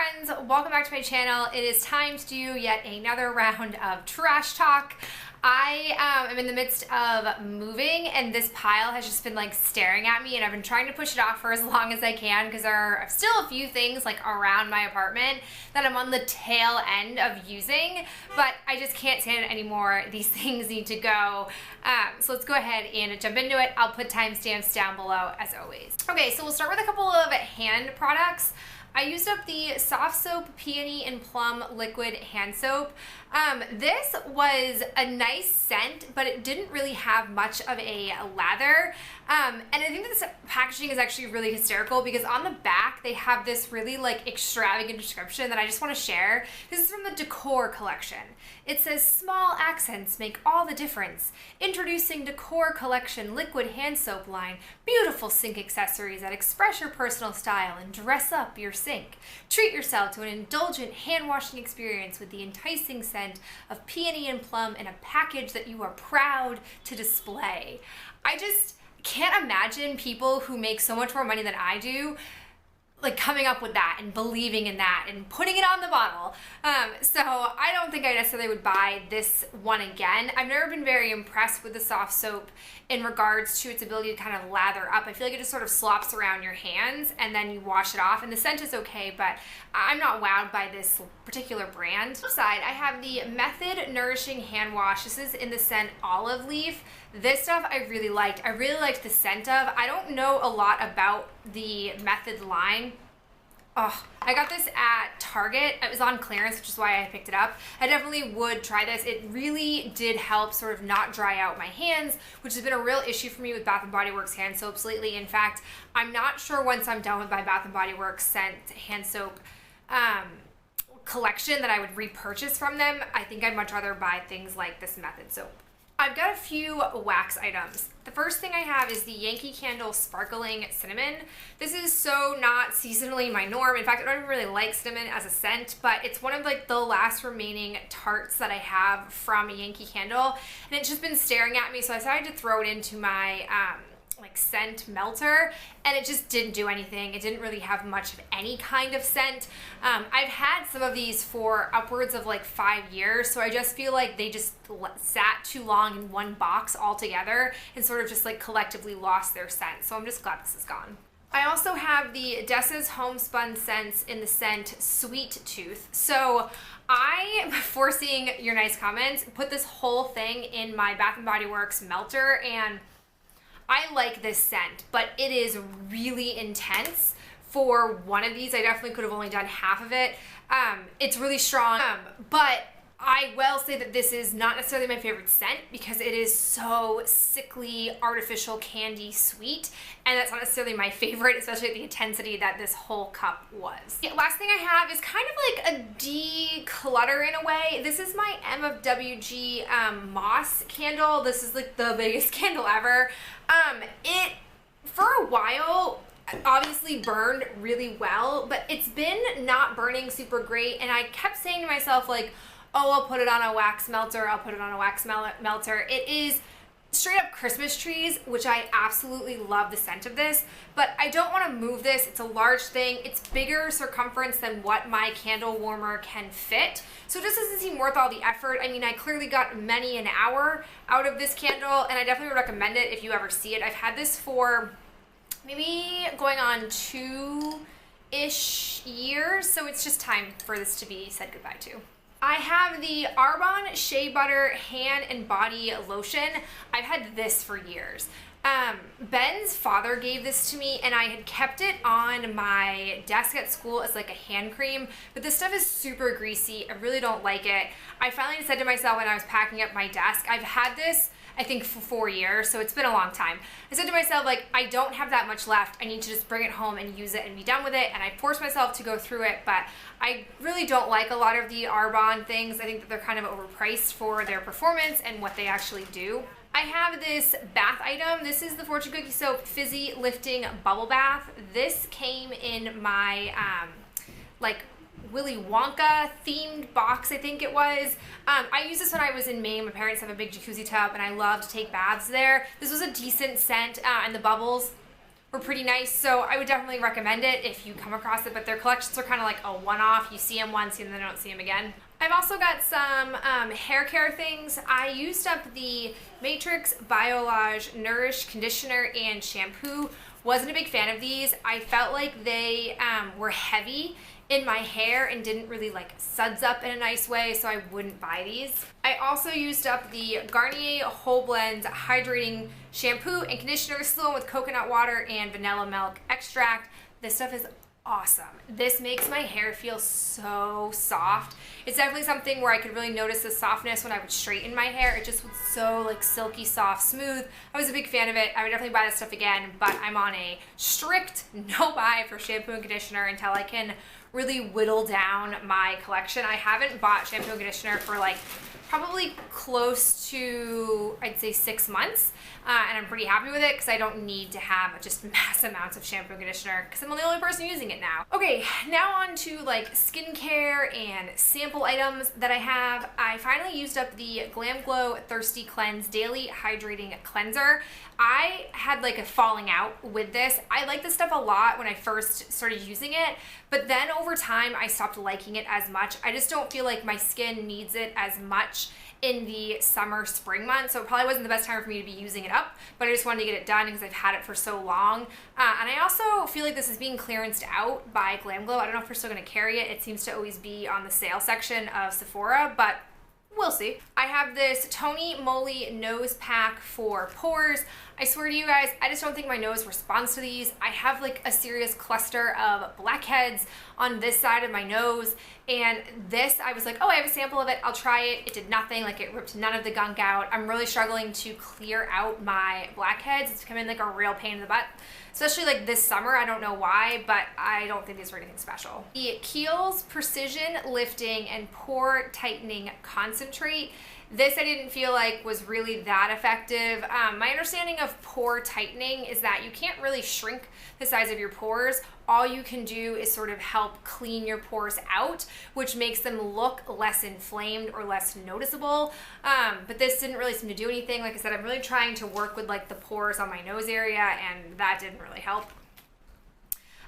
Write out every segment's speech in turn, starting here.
friends, welcome back to my channel. It is time to do yet another round of trash talk. I am in the midst of moving and this pile has just been like staring at me, and I've been trying to push it off for as long as I can because there are still a few things like around my apartment that I'm on the tail end of using, but I just can't stand it anymore. These things need to go. So let's go ahead and jump into it. I'll put timestamps down below as always. Okay, so we'll start with a couple of hand products. I used up the Soft Soap Peony and Plum Liquid Hand Soap. This was a nice scent, but it didn't really have much of a lather. And I think that this packaging is actually really hysterical because on the back they have this really like extravagant description that I just want to share. This is from the Decor collection. It says, small accents make all the difference. Introducing Decor Collection Liquid Hand Soap line. Beautiful sink accessories that express your personal style and dress up your sink. Treat yourself to an indulgent hand washing experience with the enticing scent of peony and plum in a package that you are proud to display. I just can't imagine people who make so much more money than I do like coming up with that and believing in that and putting it on the bottle. So I don't think I necessarily would buy this one again. I've never been very impressed with the soft soap in regards to its ability to kind of lather up. I feel like it just sort of slops around your hands and then you wash it off, and the scent is okay, but I'm not wowed by this particular brand. Flip side, I have the Method Nourishing Hand Wash. This is in the scent Olive Leaf. This stuff I really liked. I really liked the scent of. I don't know a lot about the Method line. Oh, I got this at Target. It was on clearance, which is why I picked it up. I definitely would try this. It really did help sort of not dry out my hands, which has been a real issue for me with Bath & Body Works hand soaps lately. In fact, I'm not sure once I'm done with my Bath & Body Works scent hand soap collection that I would repurchase from them. I think I'd much rather buy things like this Method soap. I've got a few wax items. The first thing I have is the Yankee Candle Sparkling Cinnamon. This is so not seasonally my norm. In fact, I don't even really like cinnamon as a scent, but it's one of like the last remaining tarts that I have from Yankee Candle, and it's just been staring at me, so I decided to throw it into my like scent melter, and it just didn't do anything. It didn't really have much of any kind of scent. I've had some of these for upwards of like 5 years, so I just feel like they just sat too long in one box altogether and sort of just like collectively lost their scent. So I'm just glad this is gone. I also have the Dessa's Homespun Scents in the scent Sweet Tooth. So I, before seeing your nice comments, put this whole thing in my Bath & Body Works melter, and I like this scent, but it is really intense for one of these. I definitely could have only done half of it. It's really strong, but I will say that this is not necessarily my favorite scent because it is so sickly, artificial candy sweet, and that's not necessarily my favorite, especially at the intensity that this whole cup was. The last thing I have is kind of like a declutter in a way. This is my MFWG Moss candle. This is like the biggest candle ever. It, for a while, obviously burned really well, but it's been not burning super great, and I kept saying to myself like, oh, I'll put it on a wax melter, I'll put it on a wax melter. It is straight up Christmas trees, which I absolutely love the scent of this, but I don't want to move this. It's a large thing. It's bigger circumference than what my candle warmer can fit, so it just doesn't seem worth all the effort. I mean, I clearly got many an hour out of this candle, and I definitely would recommend it if you ever see it. I've had this for maybe going on 2-ish years, so it's just time for this to be said goodbye to. I have the Arbonne Shea Butter Hand and Body Lotion. I've had this for years. Ben's father gave this to me, and I had kept it on my desk at school as like a hand cream, but this stuff is super greasy. I really don't like it. I finally said to myself when I was packing up my desk, I've had this I think for 4 years, so it's been a long time. I said to myself, like, I don't have that much left. I need to just bring it home and use it and be done with it, and I forced myself to go through it, but I really don't like a lot of the Arbonne things. I think that they're kind of overpriced for their performance and what they actually do. I have this bath item. This is the Fortune Cookie Soap Fizzy Lifting Bubble Bath. This came in my, like, Willy Wonka themed box, I think it was. I used this when I was in Maine. My parents have a big jacuzzi tub, and I love to take baths there. This was a decent scent, and the bubbles were pretty nice, so I would definitely recommend it if you come across it, but their collections are kind of like a one-off. You see them once and then don't see them again. I've also got some hair care things. I used up the Matrix Biolage Nourish Conditioner and Shampoo. Wasn't a big fan of these. I felt like they were heavy in my hair and didn't really like suds up in a nice way, so I wouldn't buy these. I also used up the Garnier Whole Blends Hydrating Shampoo and Conditioner. This is the one with coconut water and vanilla milk extract. This stuff is awesome. This makes my hair feel so soft. It's definitely something where I could really notice the softness when I would straighten my hair. It just was so like silky, soft, smooth. I was a big fan of it. I would definitely buy this stuff again, but I'm on a strict no buy for shampoo and conditioner until I can really whittle down my collection. I haven't bought shampoo and conditioner for like probably close to, I'd say 6 months, and I'm pretty happy with it because I don't need to have just mass amounts of shampoo and conditioner because I'm the only person using it now. Okay, now on to like skincare and sample items that I have. I finally used up the Glam Glow Thirsty Cleanse Daily Hydrating Cleanser. I had like a falling out with this. I liked this stuff a lot when I first started using it, but then over time I stopped liking it as much. I just don't feel like my skin needs it as much in the summer, spring months, so it probably wasn't the best time for me to be using it up, but I just wanted to get it done because I've had it for so long. And I also feel like this is being clearanced out by Glam Glow. I don't know if they're still going to carry it. It seems to always be on the sale section of Sephora, but we'll see. I have this Tony Moly nose pack for pores. I swear to you guys, I just don't think my nose responds to these. I have like a serious cluster of blackheads on this side of my nose, and this, I was like, oh, I have a sample of it, I'll try it. It did nothing, like it ripped none of the gunk out. I'm really struggling to clear out my blackheads. It's becoming like a real pain in the butt, especially like this summer. I don't know why, but I don't think these are anything special. The Kiehl's Precision Lifting and Pore Tightening Concentrate. This I didn't feel like was really that effective. My understanding of pore tightening is that you can't really shrink the size of your pores. All you can do is sort of help clean your pores out, which makes them look less inflamed or less noticeable. But this didn't really seem to do anything. Like I said, I'm really trying to work with like the pores on my nose area, and that didn't really help.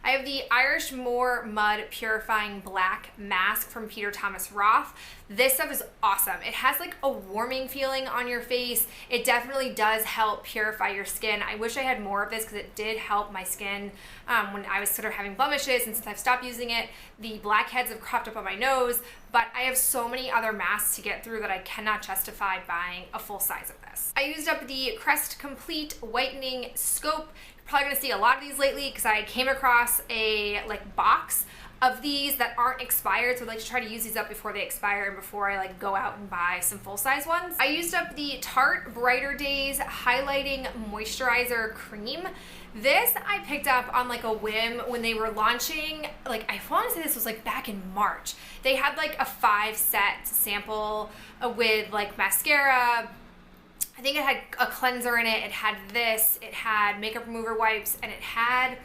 I have the Irish Moor Mud Purifying Black Mask from Peter Thomas Roth. This stuff is awesome. It has like a warming feeling on your face. It definitely does help purify your skin. I wish I had more of this because it did help my skin when I was sort of having blemishes, and since I've stopped using it, the blackheads have cropped up on my nose, but I have so many other masks to get through that I cannot justify buying a full size of this. I used up the Crest Complete Whitening Scope. Probably gonna see a lot of these lately because I came across a like box of these that aren't expired, so I'd like to try to use these up before they expire and before I like go out and buy some full-size ones. I used up the Tarte Brighter Days Highlighting Moisturizer Cream. This I picked up on like a whim when they were launching, like I want to say this was like back in March. They had like a 5-set sample with like mascara, I think it had a cleanser in it, it had this, it had makeup remover wipes, and it had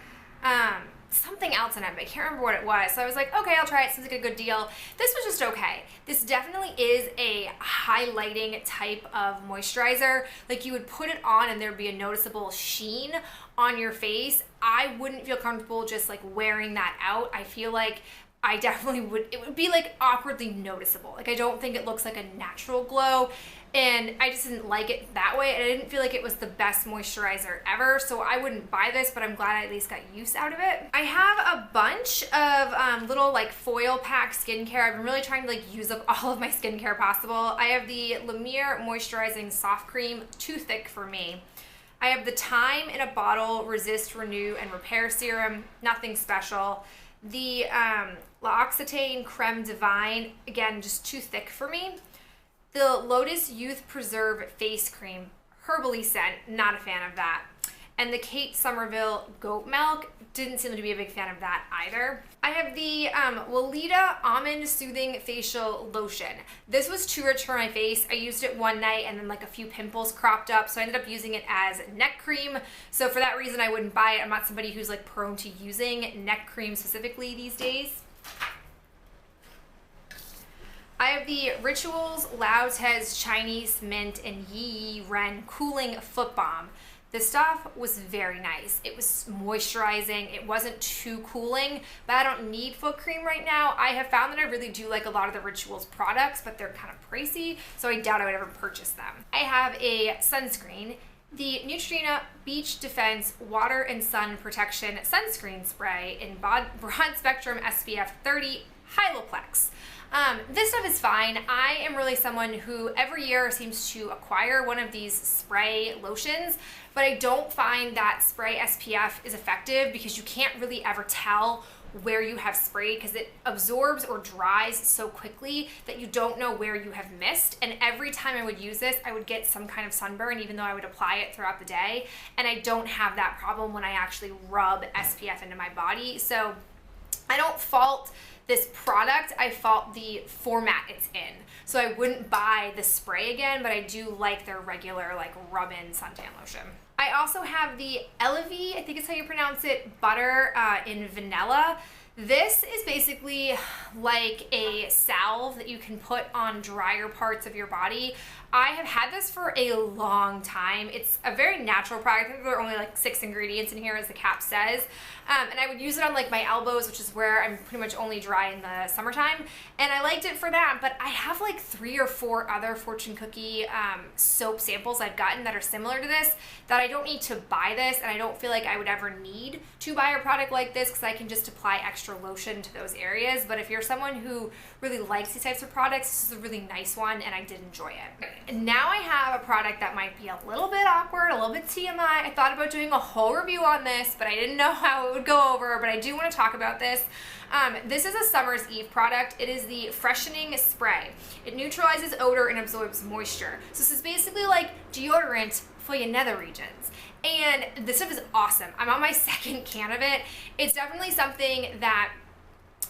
something else in it, but I can't remember what it was. So I was like, okay, I'll try it, seems like a good deal. This was just okay. This definitely is a highlighting type of moisturizer. Like you would put it on and there'd be a noticeable sheen on your face. I wouldn't feel comfortable just like wearing that out. I feel like I definitely would, it would be like awkwardly noticeable. Like I don't think it looks like a natural glow, and I just didn't like it that way, and I didn't feel like it was the best moisturizer ever, so I wouldn't buy this, but I'm glad I at least got use out of it. I have a bunch of little like foil pack skincare. I've been really trying to like use up all of my skincare possible. I have the La Mer Moisturizing Soft Cream, too thick for me. I have the Time in a Bottle Resist, Renew, and Repair Serum, nothing special. The L'Occitane Creme Divine, again, just too thick for me. The Lotus Youth Preserve Face Cream, herbally scent, not a fan of that. And the Kate Somerville Goat Milk, didn't seem to be a big fan of that either. I have the Weleda Almond Soothing Facial Lotion. This was too rich for my face. I used it one night and then like a few pimples cropped up, so I ended up using it as neck cream. So for that reason, I wouldn't buy it. I'm not somebody who's like prone to using neck cream specifically these days. I have the Rituals Lautez Chinese Mint and Yi Ren Cooling Foot Balm. This stuff was very nice. It was moisturizing. It wasn't too cooling, but I don't need foot cream right now. I have found that I really do like a lot of the Rituals products, but they're kind of pricey, so I doubt I would ever purchase them. I have a sunscreen, the Neutrogena Beach Defense Water and Sun Protection Sunscreen Spray in Broad Spectrum SPF 30 Hyloplex. This stuff is fine. I am really someone who every year seems to acquire one of these spray lotions, but I don't find that spray SPF is effective because you can't really ever tell where you have sprayed because it absorbs or dries so quickly that you don't know where you have missed. And every time I would use this, I would get some kind of sunburn even though I would apply it throughout the day. And I don't have that problem when I actually rub SPF into my body. So I don't fault this product, I fault the format it's in. So I wouldn't buy the spray again, but I do like their regular like rub-in suntan lotion. I also have the Elevie, I think is how you pronounce it, butter in vanilla. This is basically like a salve that you can put on drier parts of your body. I have had this for a long time. It's a very natural product. I think there are only like 6 ingredients in here as the cap says. And I would use it on like my elbows, which is where I'm pretty much only dry in the summertime. And I liked it for that, but I have like 3 or 4 other Fortune Cookie soap samples I've gotten that are similar to this that I don't need to buy this, and I don't feel like I would ever need to buy a product like this because I can just apply extra lotion to those areas. But if you're someone who really likes these types of products, this is a really nice one and I did enjoy it. And now I have a product that might be a little bit awkward, a little bit TMI. I thought about doing a whole review on this, but I didn't know how it would go over, but I do want to talk about this. This is a Summer's Eve product. It is the Freshening Spray. It neutralizes odor and absorbs moisture. So this is basically like deodorant for your nether regions. And this stuff is awesome. I'm on my 2nd can of it. It's definitely something that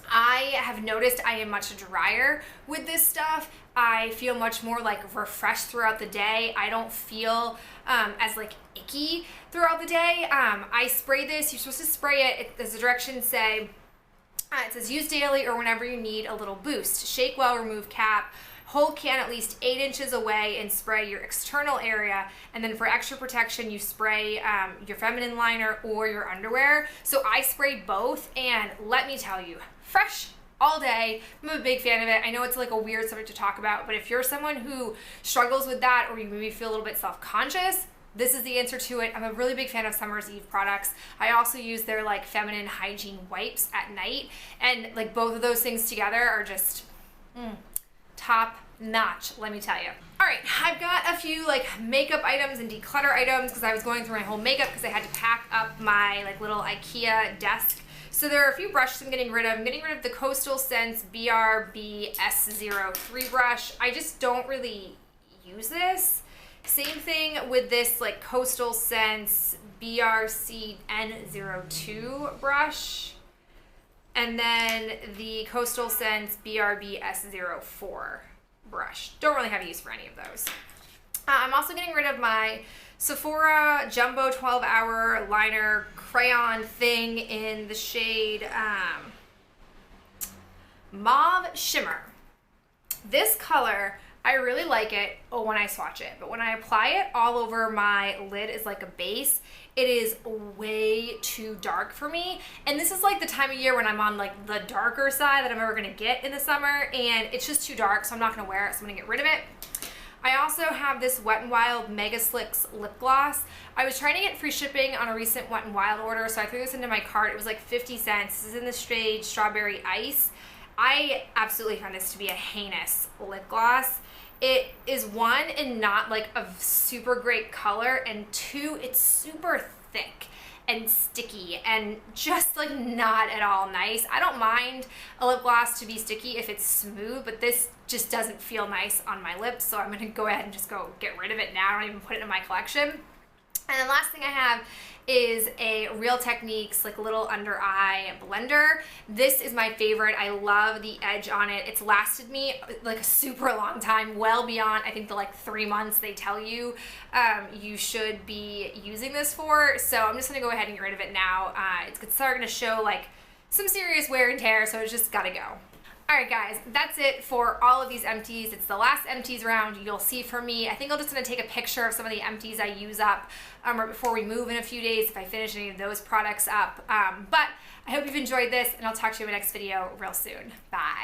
I have noticed I am much drier with this stuff. I feel much more like refreshed throughout the day. I don't feel as like icky throughout the day. I spray this. You're supposed to spray it. As the directions say, it says use daily or whenever you need a little boost. Shake well, remove cap. Hold can at least 8 inches away and spray your external area. And then for extra protection, you spray your feminine liner or your underwear. So I sprayed both, and let me tell you, fresh all day. I'm a big fan of it. I know it's like a weird subject to talk about, but if you're someone who struggles with that or you maybe feel a little bit self-conscious, this is the answer to it. I'm a really big fan of Summer's Eve products. I also use their like feminine hygiene wipes at night, and like both of those things together are just top notch, let me tell you. All right, I've got a few like makeup items and declutter items because I was going through my whole makeup because I had to pack up my like little IKEA desk. So there are a few brushes I'm getting rid of. I'm getting rid of the Coastal Scents BRB S03 brush. I just don't really use this. Same thing with this like Coastal Scents BRC N02 brush. And then the Coastal Scents BRB S04 brush. Don't really have use for any of those. I'm also getting rid of my Sephora Jumbo 12-Hour Liner Crayon thing in the shade Mauve Shimmer. This color, I really like it when I swatch it, but when I apply it all over my lid as like a base, it is way too dark for me. And this is like the time of year when I'm on like the darker side that I'm ever gonna get in the summer, and it's just too dark, so I'm not gonna wear it, so I'm gonna get rid of it. I also have this Wet n Wild Mega Slicks lip gloss. I was trying to get free shipping on a recent Wet n Wild order, so I threw this into my cart. It was like 50 cents. This is in the shade Strawberry Ice. I absolutely found this to be a heinous lip gloss. It is one, and not like a super great color, and 2, it's super thick and sticky and just like not at all nice. I don't mind a lip gloss to be sticky if it's smooth, but this just doesn't feel nice on my lips, so I'm gonna go ahead and just go get rid of it now. I don't even put it in my collection. And the last thing I have is a Real Techniques like little under eye blender. This is my favorite. I love the edge on it. It's lasted me like a super long time, well beyond I think the like 3 months they tell you you should be using this for. So I'm just gonna go ahead and get rid of it now. It's starting to show like some serious wear and tear, so it's just gotta go. Alright guys, that's it for all of these empties. It's the last empties round you'll see from me. I think I'm just going to take a picture of some of the empties I use up right before we move in a few days if I finish any of those products up. But I hope you've enjoyed this, and I'll talk to you in my next video real soon. Bye.